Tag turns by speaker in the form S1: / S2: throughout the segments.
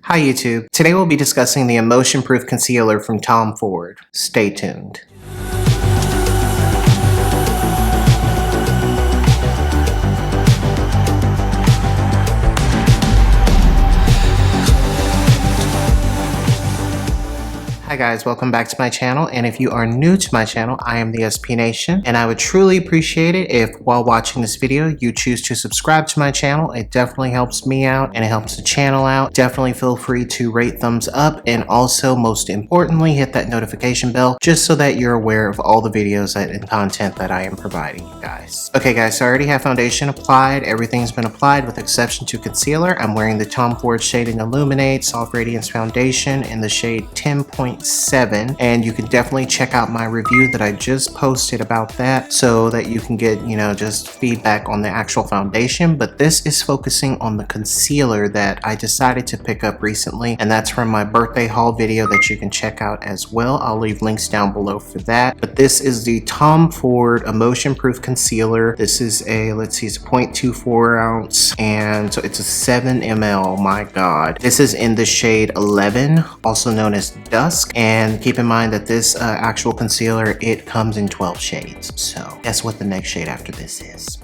S1: Hi YouTube. Today we'll be discussing the Emotionproof concealer from Tom Ford. Stay tuned. Hi guys, welcome back to my channel, and if you are new to my channel, I am ThesPNation, and I would truly appreciate it if while watching this video you choose to subscribe to my channel. It definitely helps me out and it helps the channel out. Definitely feel free to rate, thumbs up, and also most importantly hit that notification bell just so that you're aware of all the videos and content that I am providing you guys. Okay guys, so I already have foundation applied. Everything's been applied with exception to concealer. I'm wearing the Tom Ford Shading Illuminate Soft Radiance Foundation in the shade 10.7, and you can definitely check out my review that I just posted about that so that you can get, just feedback on the actual foundation. But this is focusing on the concealer that I decided to pick up recently, and that's from my birthday haul video that you can check out as well. I'll leave links down below for that. But this is the Tom Ford Emotionproof concealer. This is a, let's see, it's a 0.24 ounce, and so it's a 7 ml. My god, this is in the shade 11, also known as Dusk. And keep in mind that this actual concealer, it comes in 12 shades. So guess what the next shade after this is?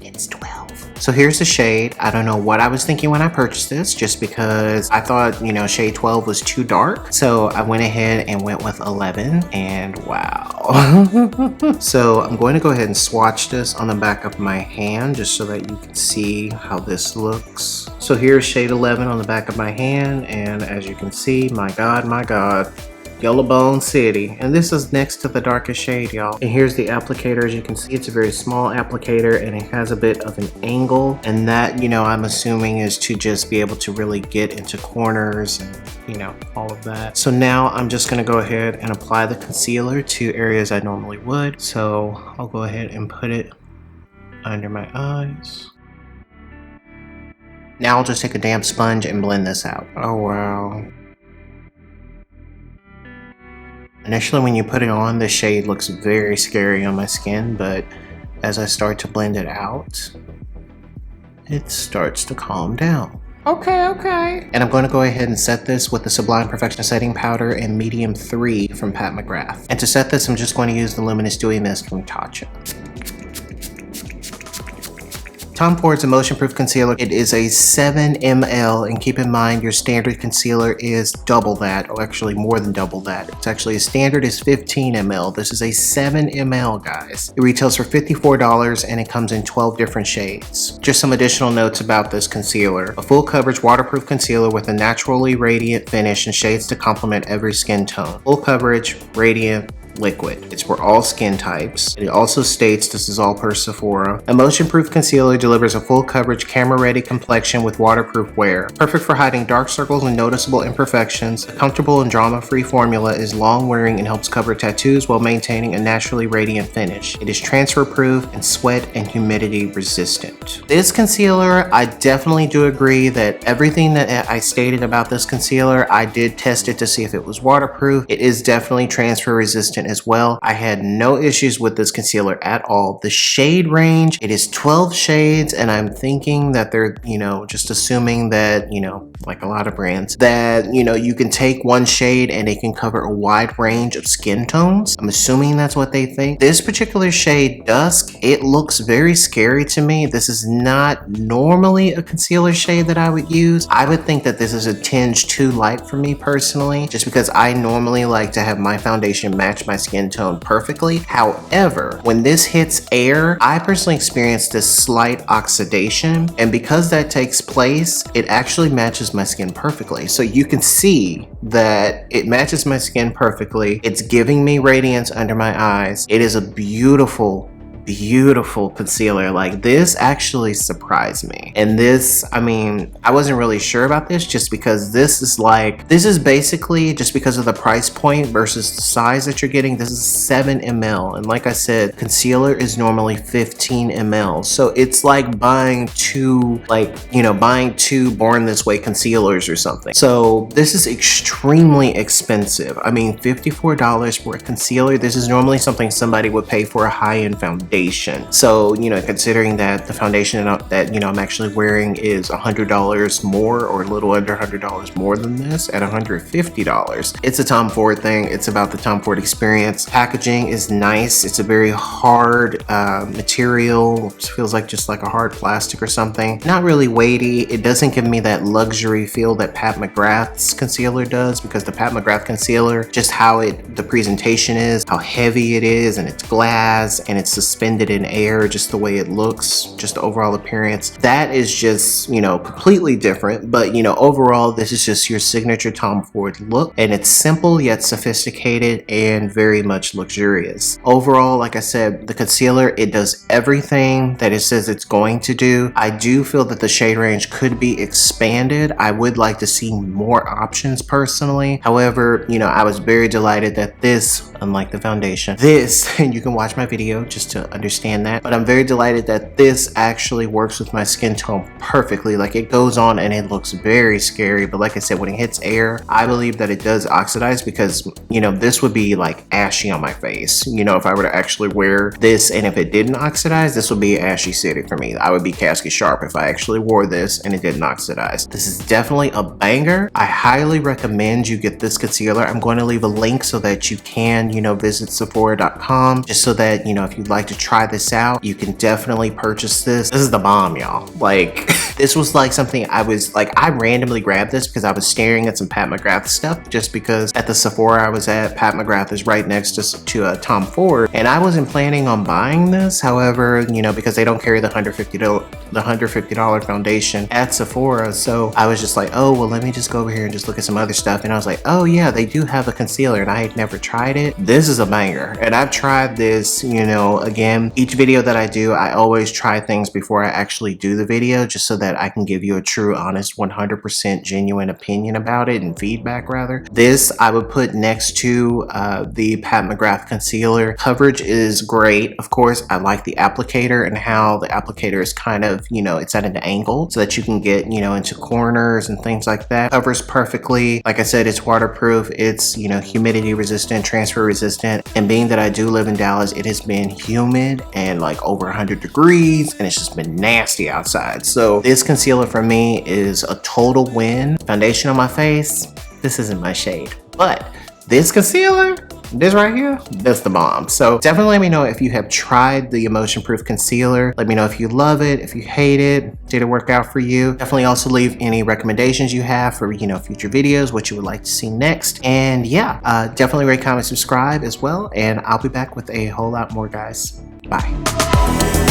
S1: It's 12. So here's the shade. I don't know what I was thinking when I purchased this, just because I thought, shade 12 was too dark. So I went ahead and went with 11, and wow. So I'm going to go ahead and swatch this on the back of my hand just so that you can see how this looks. So here's shade 11 on the back of my hand, and as you can see, my god, Yellow Bone City. And this is next to the darkest shade, y'all. And here's the applicator. As you can see, it's a very small applicator and it has a bit of an angle, and that, I'm assuming is to just be able to really get into corners and all of that. So now I'm just gonna go ahead and apply the concealer to areas I normally would. So I'll go ahead and put it under my eyes. Now I'll just take a damp sponge and blend this out. Oh wow. Initially when you put it on, the shade looks very scary on my skin, but as I start to blend it out, it starts to calm down. Okay. And I'm going to go ahead and set this with the Sublime Perfection Setting Powder in Medium 3 from McGRATH. And to set this, I'm just going to use the Luminous Dewy Mist from Tatcha. Tom Ford's Emotionproof concealer, it is a 7 ml, and keep in mind your standard concealer is double that, or actually more than double that. It's actually, a standard is 15 ml. This is a 7 ml, guys. It retails for $54 and it comes in 12 different shades. Just some additional notes about this concealer. A full coverage waterproof concealer with a naturally radiant finish and shades to complement every skin tone. Full coverage, radiant, liquid. It's for all skin types. It also states this is all per Sephora. Emotionproof concealer delivers a full coverage, camera ready complexion with waterproof wear. Perfect for hiding dark circles and noticeable imperfections. A comfortable and drama free formula is long wearing and helps cover tattoos while maintaining a naturally radiant finish. It is transfer proof and sweat and humidity resistant. This concealer, I definitely do agree that everything that I stated about this concealer, I did test it to see if it was waterproof. It is definitely transfer resistant as well. I had no issues with this concealer at all. The shade range, it is 12 shades, and I'm thinking that they're, just assuming that, like a lot of brands, that, you can take one shade and it can cover a wide range of skin tones. I'm assuming that's what they think. This particular shade, Dusk, it looks very scary to me. This is not normally a concealer shade that I would use. I would think that this is a tinge too light for me personally, just because I normally like to have my foundation match my skin tone perfectly. However, when this hits air, I personally experience this slight oxidation, and because that takes place, it actually matches my skin perfectly. So you can see that it matches my skin perfectly. It's giving me radiance under my eyes. It is a beautiful concealer. Like, this actually surprised me. And this, I wasn't really sure about this, just because this is basically, just because of the price point versus the size that you're getting, this is 7 ml. And like I said, concealer is normally 15 ml. So it's like buying two Born This Way concealers or something. So this is extremely expensive. $54 for a concealer. This is normally something somebody would pay for a high-end foundation. foundation. So, you know, considering that the foundation that, you know, I'm actually wearing is $100 more, or a little under $100 more than this at $150. It's a Tom Ford thing. It's about the Tom Ford experience. Packaging is nice. It's a very hard material. It feels like just like a hard plastic or something. Not really weighty. It doesn't give me that luxury feel that Pat McGrath's concealer does, because the Pat McGrath concealer, just how the presentation is, how heavy it is, and it's glass and it's suspended in air, just the way it looks, just the overall appearance, that is just, you know, completely different. But, you know, overall, this is just your signature Tom Ford look, and it's simple yet sophisticated and very much luxurious. Overall, like I said, the concealer, it does everything that it says it's going to do. I do feel that the shade range could be expanded. I would like to see more options personally. However, you know, I was very delighted that this, unlike the foundation, this, and you can watch my video just to understand that, but I'm very delighted that this actually works with my skin tone perfectly. Like, it goes on and it looks very scary, but like I said, when it hits air, I believe that it does oxidize, because, you know, this would be like ashy on my face. You know, if I were to actually wear this and if it didn't oxidize, this would be ashy city for me. I would be casket sharp if I actually wore this and it didn't oxidize. This is definitely a banger. I highly recommend you get this concealer. I'm going to leave a link so that you can, you know, visit Sephora.com, just so that, you know, if you'd like to try this out, you can definitely purchase this. This is the bomb, y'all. Like, this was like something I was like, I randomly grabbed this because I was staring at some Pat McGrath stuff, just because at the Sephora I was at, Pat McGrath is right next to Tom Ford, and I wasn't planning on buying this. However, you know, because they don't carry the $150 foundation at Sephora, so I was just like, oh, well, let me just go over here and just look at some other stuff. And I was like, oh yeah, they do have a concealer, and I had never tried it. This is a banger, and I've tried this, you know, again, each video that I do, I always try things before I actually do the video, just so that I can give you a true, honest, 100% genuine opinion about it, and feedback rather. This I would put next to the Pat McGrath concealer. Coverage is great. Of course, I like the applicator and how the applicator is kind of, you know, it's at an angle so that you can get, you know, into corners and things like that. Covers perfectly. Like I said, it's waterproof. It's, you know, humidity resistant, transfer resistant. And being that I do live in Dallas, it has been humid and like over 100 degrees, and it's just been nasty outside. So this concealer for me is a total win. Foundation on my face, this isn't my shade, but this concealer, this right here, that's the bomb. So definitely let me know if you have tried the Emotionproof concealer. Let me know if you love it, if you hate it, did it work out for you? Definitely also leave any recommendations you have for, you know, future videos, what you would like to see next. And yeah, definitely rate, comment, subscribe as well. And I'll be back with a whole lot more, guys. Bye.